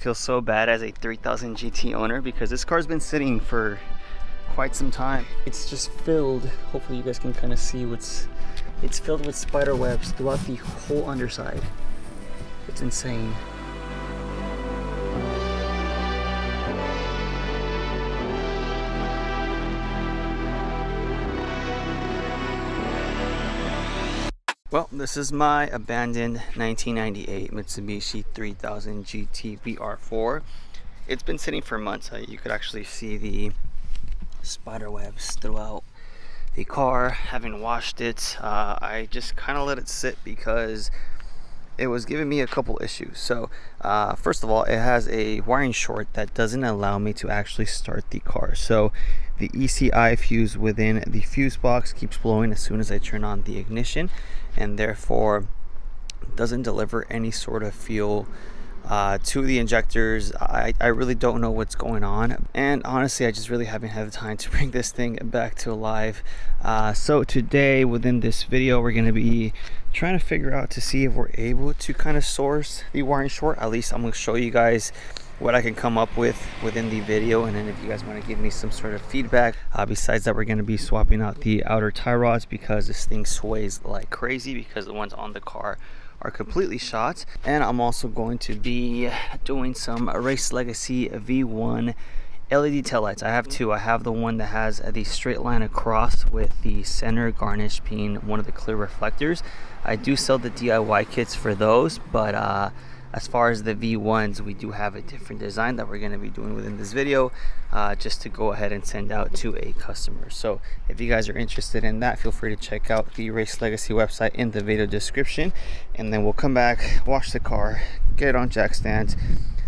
Feel so bad as a 3000 GT owner because this car's been sitting for quite some time. It's just filled, hopefully you guys can kind of see it's filled with spider webs throughout the whole underside. It's insane. Well, this is my abandoned 1998 Mitsubishi 3000 GT VR4. It's been sitting for months. You could actually see the spider webs throughout the car. Having washed it, I just kind of let it sit because it was giving me a couple issues. So first of all, it has a wiring short that doesn't allow me to actually start the car. So the ECI fuse within the fuse box keeps blowing as soon as I turn on the ignition, and therefore doesn't deliver any sort of fuel to the injectors. I really don't know what's going on, and honestly I just really haven't had the time to bring this thing back to life. So today within this video we're going to be trying to figure out to see if we're able to kind of source the wiring short. At least I'm going to show you guys what I can come up with within the video, and then if you guys want to give me some sort of feedback. Besides that, we're going to be swapping out the outer tie rods because this thing sways like crazy because the ones on the car are completely shot. And I'm also going to be doing some Race Legacy V1 LED taillights. I have two. I have the one that has the straight line across with the center garnish being one of the clear reflectors. I do sell the DIY kits for those, but as far as the V1s, we do have a different design that we're going to be doing within this video, just to go ahead and send out to a customer. So if you guys are interested in that, feel free to check out the Race Legacy website in the video description, and then we'll come back, wash the car, get it on jack stands,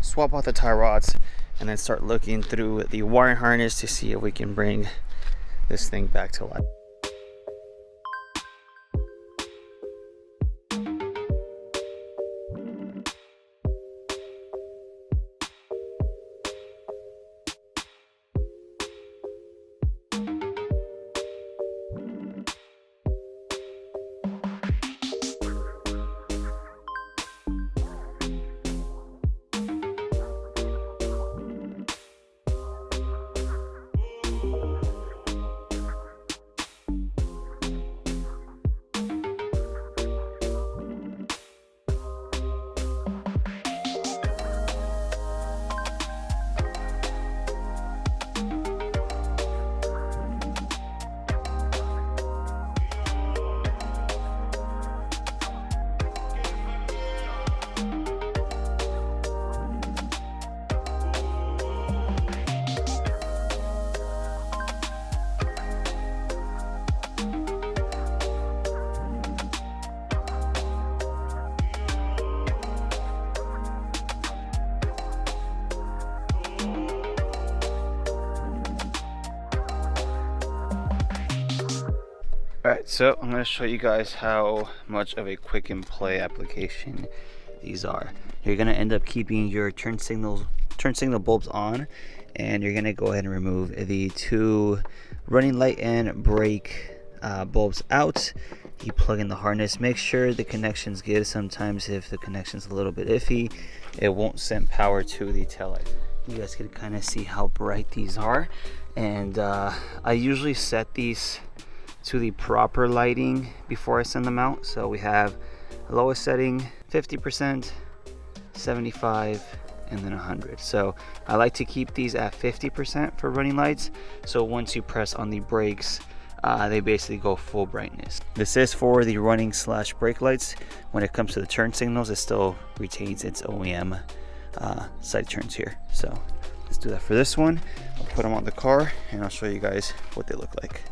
swap out the tie rods, and then start looking through the wiring harness to see if we can bring this thing back to life. Alright, so I'm going to show you guys how much of a quick and play application these are. You're going to end up keeping your turn signal bulbs on, and you're going to go ahead and remove the two running light and brake bulbs out. You plug in the harness, make sure the connection's good. Sometimes if the connection's a little bit iffy, it won't send power to the taillight. You guys can kind of see how bright these are, and I usually set these to the proper lighting before I send them out. So we have lowest setting 50%, 75, and then 100. So I like to keep these at 50% for running lights, so once you press on the brakes, they basically go full brightness. This is for the running / brake lights. When it comes to the turn signals, it still retains its OEM side turns here. So let's do that for this one. I'll put them on the car and I'll show you guys what they look like.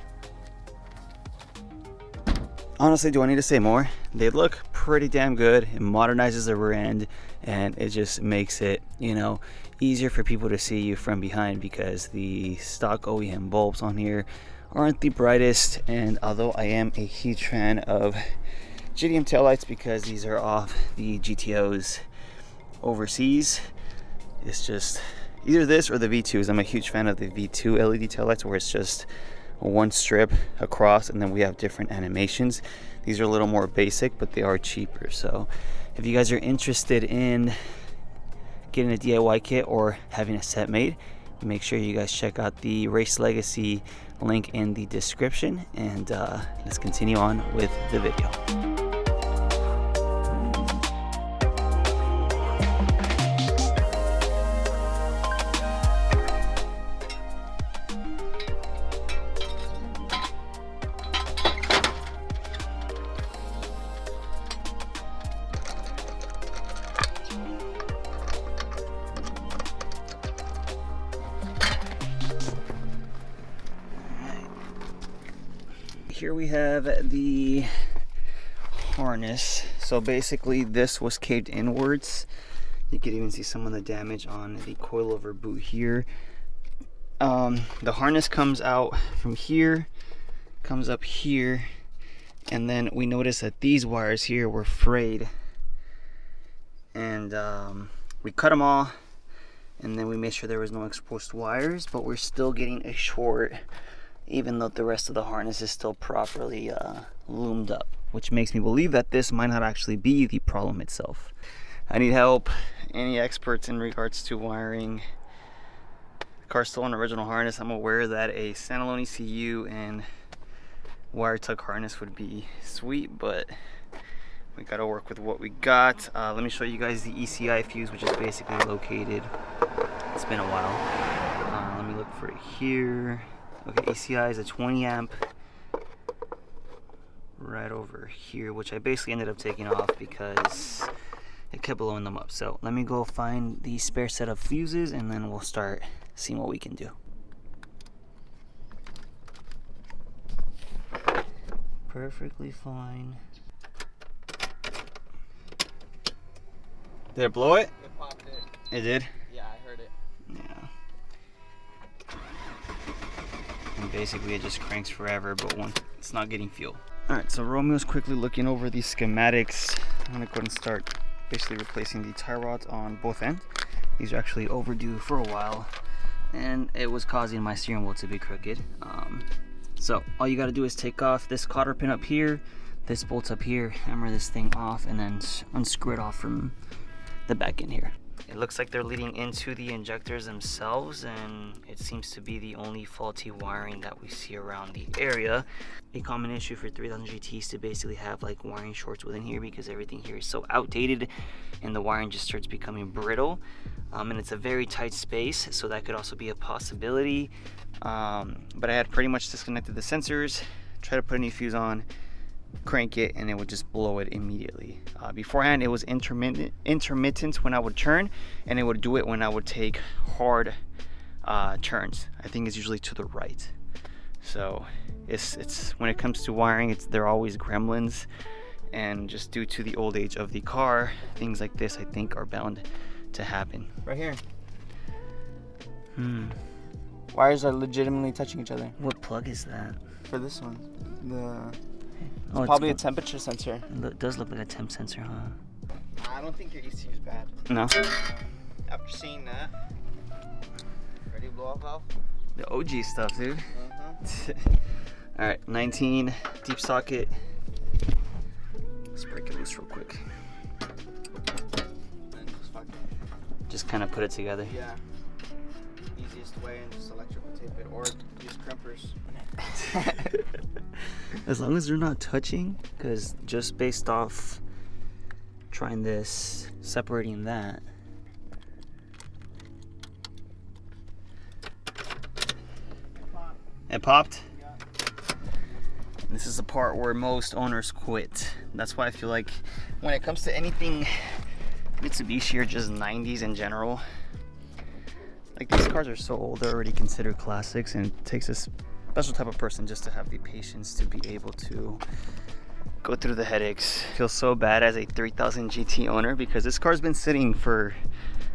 Honestly, do I need to say more? They look pretty damn good. It modernizes the rear end, and it just makes it, you know, easier for people to see you from behind, because the stock OEM bulbs on here aren't the brightest. And although I am a huge fan of GTM taillights because these are off the GTOs overseas, it's just either this or the V2s. I'm a huge fan of the V2 LED taillights, where it's just one strip across and then we have different animations. These are a little more basic, but they are cheaper. So if you guys are interested in getting a DIY kit or having a set made, make sure you guys check out the Race Legacy link in the description, and let's continue on with the video. Here we have the harness. So basically this was caved inwards. You can even see some of the damage on the coilover boot here. The harness comes out from here, comes up here, and then we noticed that these wires here were frayed, and we cut them all, and then we made sure there was no exposed wires, but we're still getting a short even though the rest of the harness is still properly loomed up, which makes me believe that this might not actually be the problem itself. I need help. Any experts in regards to wiring? The car's still on original harness. I'm aware that a standalone ECU and wire tuck harness would be sweet, but we gotta work with what we got. Let me show you guys the ECI fuse, which is basically located. It's been a while. Let me look for it here. Okay, ECI is a 20 amp right over here, which I basically ended up taking off because it kept blowing them up. So let me go find the spare set of fuses, and then we'll start seeing what we can do. Perfectly fine. Did it blow it? It popped it. It did? Yeah, I heard it. Yeah. And basically it just cranks forever, but it's not getting fuel. Alright, so Romeo's quickly looking over these schematics. I'm gonna go ahead and start basically replacing the tie rods on both ends. These are actually overdue for a while, and it was causing my steering wheel to be crooked. So all you gotta do is take off this cotter pin up here, this bolt up here, hammer this thing off, and then unscrew it off from the back end here. It looks like they're leading into the injectors themselves, and it seems to be the only faulty wiring that we see around the area. A common issue for 3000 GT is to basically have like wiring shorts within here, because everything here is so outdated and the wiring just starts becoming brittle. And it's a very tight space, so that could also be a possibility. But I had pretty much disconnected the sensors, tried to put a new fuse on, crank it, and it would just blow it immediately. Beforehand it was intermittent when I would turn, and it would do it when I would take hard turns. I think it's usually to the right. So it's when it comes to wiring, they're always gremlins, and just due to the old age of the car, things like this I think are bound to happen. Right here. Wires are legitimately touching each other. What plug is that? For this one, It's probably a temperature sensor. It does look like a temp sensor, huh? I don't think your ECU is bad. No. After seeing that, ready to blow off valve? The OG stuff, dude. All right, 19 deep socket. Let's break it loose real quick. And Just kind of put it together. yeah. Easiest way, and just electrical tape it, or use crimpers. As long as they're not touching, because just based off trying this, separating that. It popped? This is the part where most owners quit. That's why I feel like when it comes to anything Mitsubishi or just 90s in general, like these cars are so old, they're already considered classics, and it takes a special type of person just to have the patience to be able to go through the headaches. I feel so bad as a 3000 GT owner, because this car's been sitting for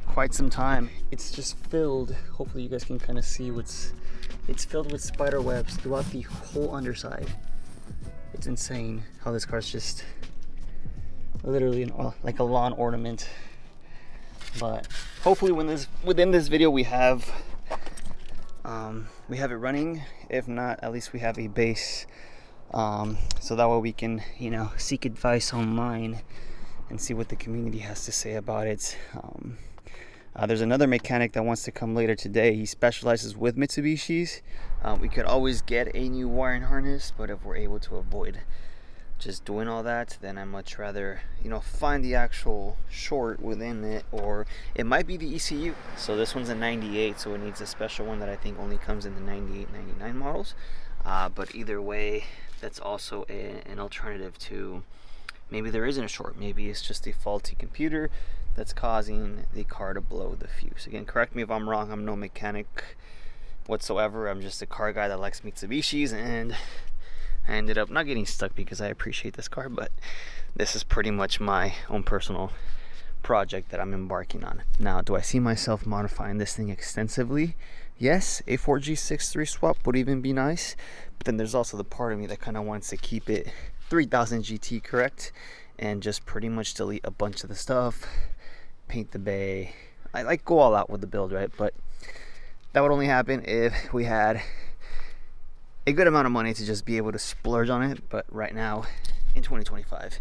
quite some time. It's just filled, hopefully you guys can kind of see it's filled with spider webs throughout the whole underside. It's insane how this car's just literally like a lawn ornament. But hopefully within this video we have it running. If not, at least we have a base, so that way we can, you know, seek advice online and see what the community has to say about it. There's another mechanic that wants to come later today. He specializes with Mitsubishis. We could always get a new wiring harness, but if we're able to avoid just doing all that, then I much rather, you know, find the actual short within it, or it might be the ECU. So this one's a 98, so it needs a special one that I think only comes in the 98, 99 models. But either way, that's also an alternative to, maybe there isn't a short, maybe it's just a faulty computer that's causing the car to blow the fuse. Again, correct me if I'm wrong, I'm no mechanic whatsoever. I'm just a car guy that likes Mitsubishis, and I ended up not getting stuck because I appreciate this car, but this is pretty much my own personal project that I'm embarking on. Now, do I see myself modifying this thing extensively? Yes, a 4G63 swap would even be nice, but then there's also the part of me that kind of wants to keep it 3000 GT, correct? And just pretty much delete a bunch of the stuff, paint the bay. I like go all out with the build, right? But that would only happen if we had a good amount of money to just be able to splurge on it. But right now, in 2025,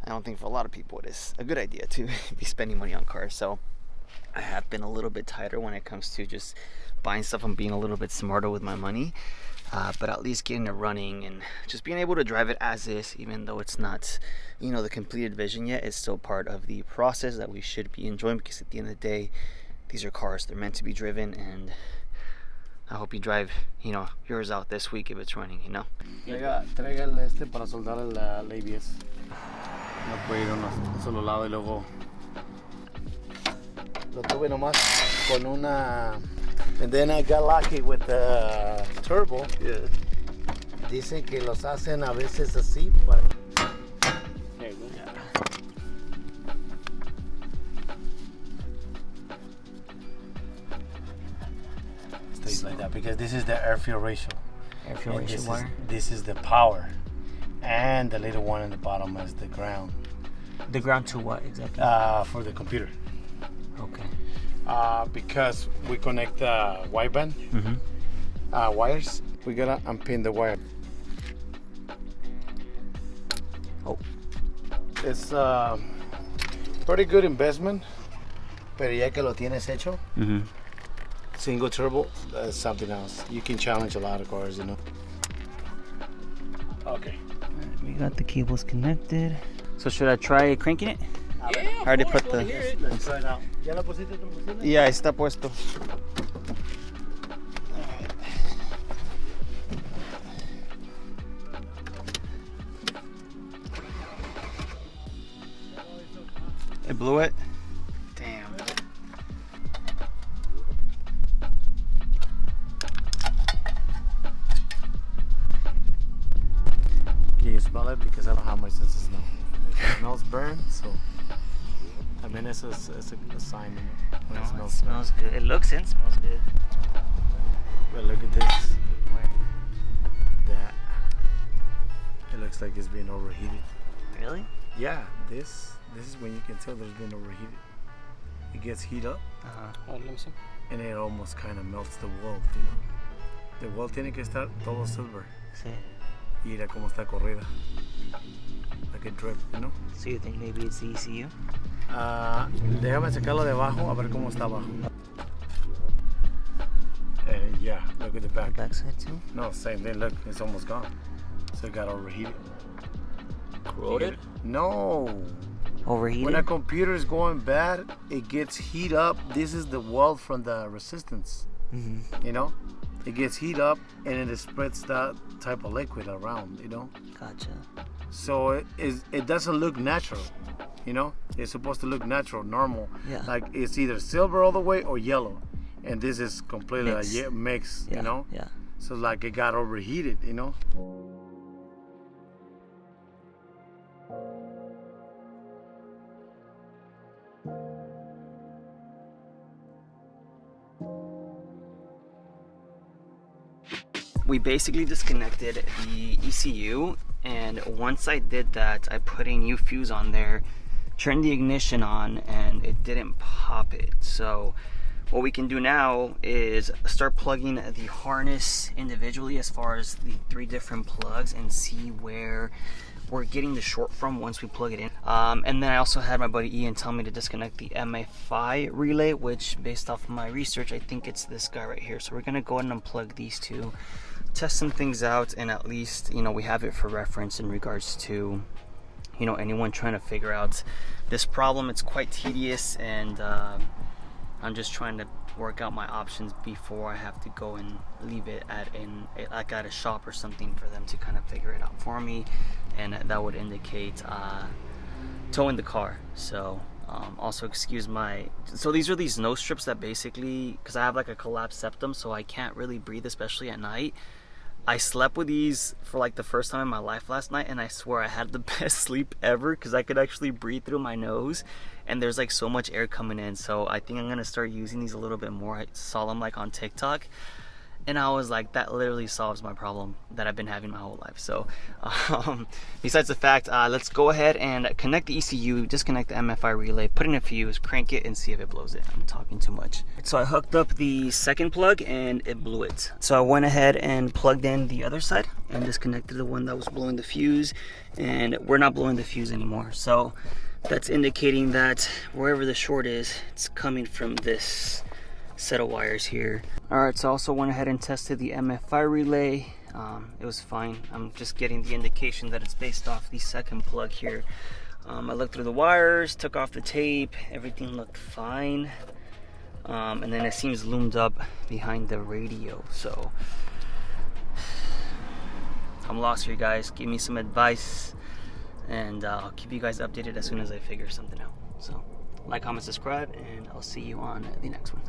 I don't think for a lot of people it is a good idea to be spending money on cars. So I have been a little bit tighter when it comes to just buying stuff and being a little bit smarter with my money. But at least getting it running and just being able to drive it as is, even though it's not, you know, the completed vision yet, is still part of the process that we should be enjoying, because at the end of the day, these are cars, they're meant to be driven, and I hope you drive, you know, yours out this week if it's running, you know. Traiga el este para soldar el ABS. No puede ir un solo lado y luego lo tuve nomás con una. And then I got lucky with the turbo. Yeah. Dicen que los hacen a veces así, but there you go. Yeah. Stays like that because this is the air fuel ratio. Air fuel And ratio wire. This is the power, and the little one in the bottom is the ground. The ground to what exactly? For the computer. Okay. Because we connect the wideband wires, we gotta unpin the wire. Oh. It's pretty good investment, pero ya que lo tienes hecho, single turbo, that's something else. You can challenge a lot of cars, you know. Okay. Right, we got the cables connected. So should I try cranking it? Yeah, I already put the. Let's try it out. ¿Ya la pusiste tu posible? Yeah, está puesto. It blew it. Damn. Can you smell it? Because I don't have my senses now. It smells burnt, so I mean it's a sign, you know, when it smells burnt. Smells good. It looks and smells good. But look at this. Where? That. It looks like it's being overheated. Really? Yeah, this is when you can tell there's been overheated. It gets heat up and it almost kind of melts the wall, you know. The wall tiene que estar todo silver. Sí. Y mira cómo está corrida. Like a drip, you know. So you think maybe it's the ECU? Déjame sacarlo de abajo a ver cómo está abajo. Yeah, look at the back. The backside too? No, same thing. Look, it's almost gone. So it got overheated. Corroded? No. Overheated? When a computer is going bad, it gets heat up. This is the weld from the resistance. You know, it gets heat up and it spreads that type of liquid around. You know. Gotcha. So it doesn't look natural. You know, it's supposed to look natural, normal. Yeah. Like it's either silver all the way or yellow, and this is completely Mix. a mix. Yeah. You know. Yeah. So like it got overheated. You know. We basically disconnected the ECU, and once I did that, I put a new fuse on there, turned the ignition on, and it didn't pop it. So what we can do now is start plugging the harness individually as far as the 3 different plugs and see where we're getting the short from once we plug it in. And then I also had my buddy Ian tell me to disconnect the MFI relay, which based off my research, I think it's this guy right here. So we're gonna go ahead and unplug these two, test some things out, and at least, you know, we have it for reference in regards to, you know, anyone trying to figure out this problem. It's quite tedious, and I'm just trying to work out my options before I have to go and leave it at a shop or something for them to kind of figure it out for me, and that would indicate towing the car. So also excuse my, so these are these nose strips that basically, because I have like a collapsed septum, so I can't really breathe, especially at night. I slept with these for like the first time in my life last night, and I swear I had the best sleep ever because I could actually breathe through my nose, and there's like so much air coming in. So I think I'm gonna start using these a little bit more. I saw them like on TikTok, and I was like, that literally solves my problem that I've been having my whole life. So besides the fact, let's go ahead and connect the ECU, disconnect the MFI relay, put in a fuse, crank it, and see if it blows it. I'm talking too much. So I hooked up the second plug and it blew it. So I went ahead and plugged in the other side and disconnected the one that was blowing the fuse, and we're not blowing the fuse anymore. So that's indicating that wherever the short is, it's coming from this set of wires here. Alright, so I also went ahead and tested the MFI relay. It was fine. I'm just getting the indication that it's based off the second plug here. I looked through the wires, took off the tape, everything looked fine. And then it seems loomed up behind the radio. So I'm lost here, guys. Give me some advice, and I'll keep you guys updated as soon as I figure something out. So like, comment, subscribe, and I'll see you on the next one.